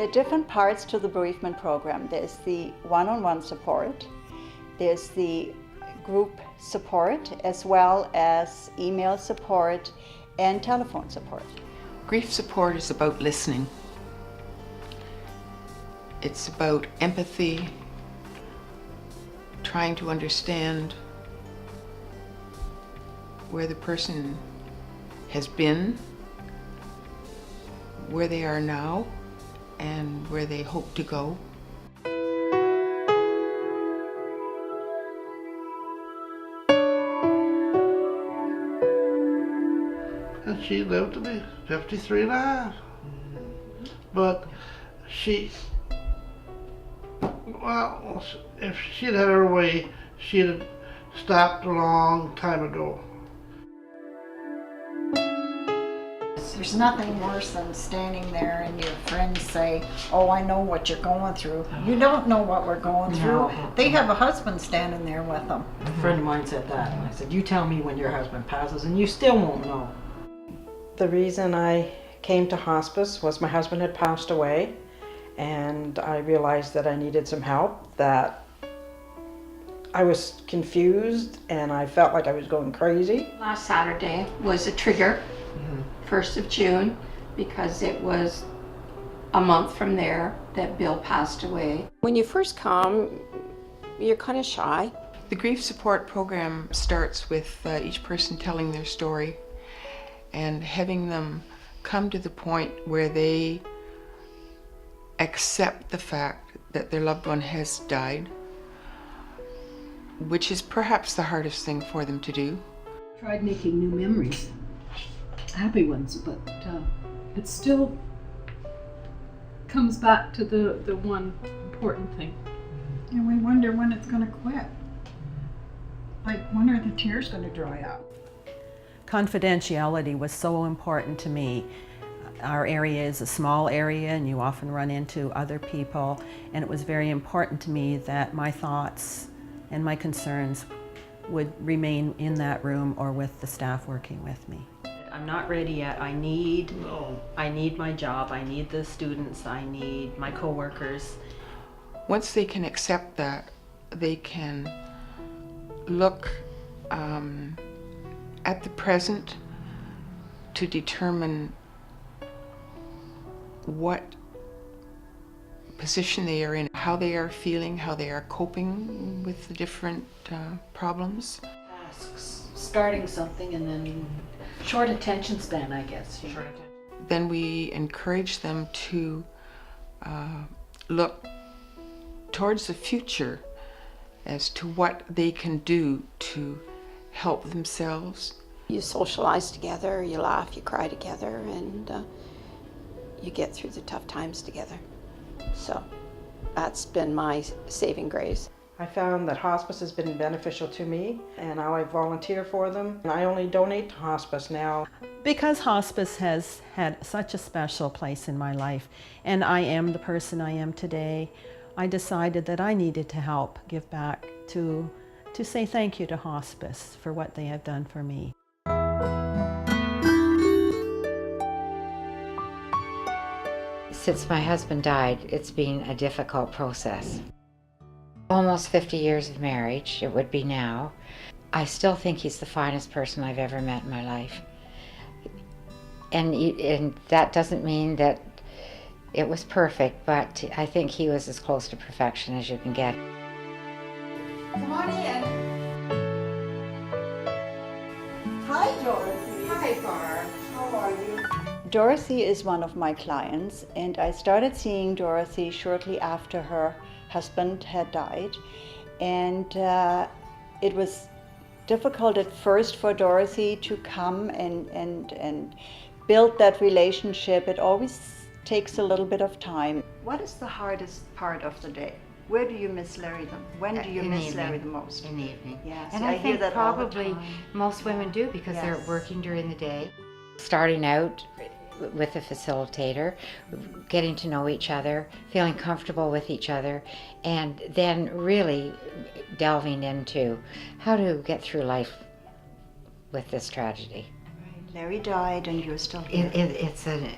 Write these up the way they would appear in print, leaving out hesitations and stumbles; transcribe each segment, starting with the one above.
are different parts to the bereavement program. There's the one-on-one support, there's the group support, as well as email support and telephone support. Grief support is about listening. It's about empathy, trying to understand where the person has been, where they are now, and where they hope to go. And she lived to be 53 and a half. But she, well, if she'd had her way, she'd have stopped a long time ago. There's nothing worse than standing there and your friends say, oh, I know what you're going through. You don't know what we're going through. They have a husband standing there with them. A friend of mine said that, and I said, you tell me when your husband passes and you still won't know. The reason I came to hospice was my husband had passed away, and I realized that I needed some help, that I was confused and I felt like I was going crazy. Last Saturday was a trigger, 1st of June, because it was a month from there that Bill passed away. When you first come, you're kind of shy. The grief support program starts with each person telling their story and having them come to the point where they accept the fact that their loved one has died, which is perhaps the hardest thing for them to do. Tried making new memories, happy ones, but it still comes back to the one important thing. And we wonder when it's going to quit. Like, when are the tears going to dry up? Confidentiality was so important to me. Our area is a small area and you often run into other people, and it was very important to me that my thoughts and my concerns would remain in that room or with the staff working with me. I'm not ready yet. I need my job, I need the students, I need my coworkers. Once they can accept that, they can look at the present to determine what position they are in, how they are feeling, how they are coping with the different problems. Tasks, starting something, and then short attention span, I guess. Then we encourage them to look towards the future as to what they can do to help themselves. You socialize together, you laugh, you cry together, and you get through the tough times together. So that's been my saving grace. I found that hospice has been beneficial to me, and now I volunteer for them. And I only donate to hospice now. Because hospice has had such a special place in my life, and I am the person I am today, I decided that I needed to help give back to say thank you to hospice for what they have done for me. Since my husband died, it's been a difficult process. Almost 50 years of marriage, it would be now. I still think he's the finest person I've ever met in my life. And that doesn't mean that it was perfect, but I think he was as close to perfection as you can get. Come on in. Hi, Dorothy. Hi, Barb. How are you? Dorothy is one of my clients, and I started seeing Dorothy shortly after her husband had died. And it was difficult at first for Dorothy to come and build that relationship. It always takes a little bit of time. What is the hardest part of the day? Where do you miss Larry when do you miss Larry the most? In the evening. Yes, And I I hear think that all the probably time. most women do because they're Yes. working during the day. Starting out with a facilitator, getting to know each other, feeling comfortable with each other, and then really delving into how to get through life with this tragedy. Larry died and you're still here. It's a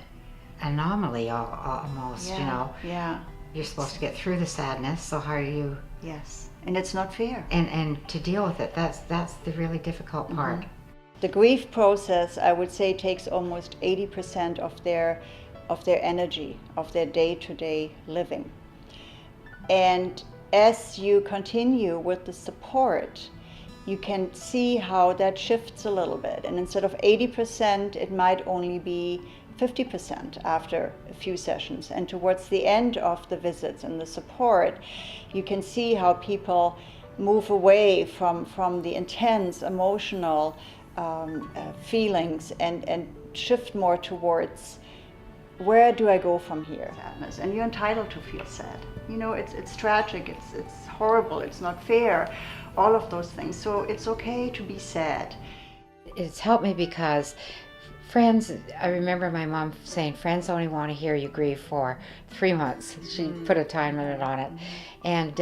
anomaly almost, you know. Yeah. You're supposed to get through the sadness, so how are you? Yes. And it's not fair. And to deal with it, that's the really difficult part. The grief process, I would say, takes almost 80% of their energy, of their day-to-day living. And as you continue with the support, you can see how that shifts a little bit. And instead of 80%, it might only be 50% after a few sessions. And towards the end of the visits and the support, you can see how people move away from the intense emotional feelings and shift more towards, where do I go from here? Sadness. And you're entitled to feel sad. You know, it's tragic, it's horrible, it's not fair, all of those things. So it's okay to be sad. It's helped me because friends, I remember my mom saying, friends only want to hear you grieve for 3 months. She put a time limit on it. And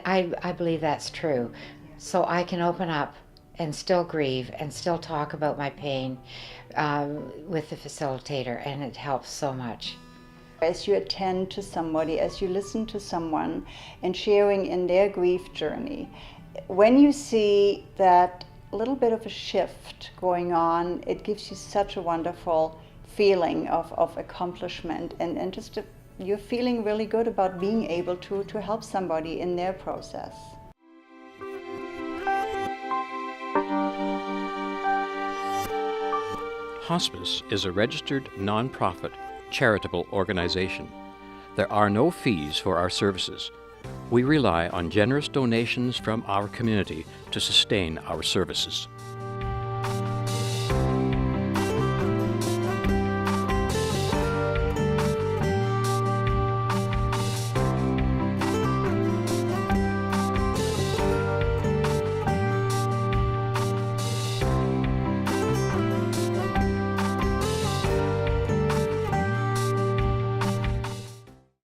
I believe that's true. So I can open up and still grieve and still talk about my pain with the facilitator, and it helps so much. As you attend to somebody, as you listen to someone and sharing in their grief journey, when you see that little bit of a shift going on, it gives you such a wonderful feeling of accomplishment, and just you're feeling really good about being able to help somebody in their process. Hospice is a registered, non-profit, charitable organization. There are no fees for our services. We rely on generous donations from our community to sustain our services.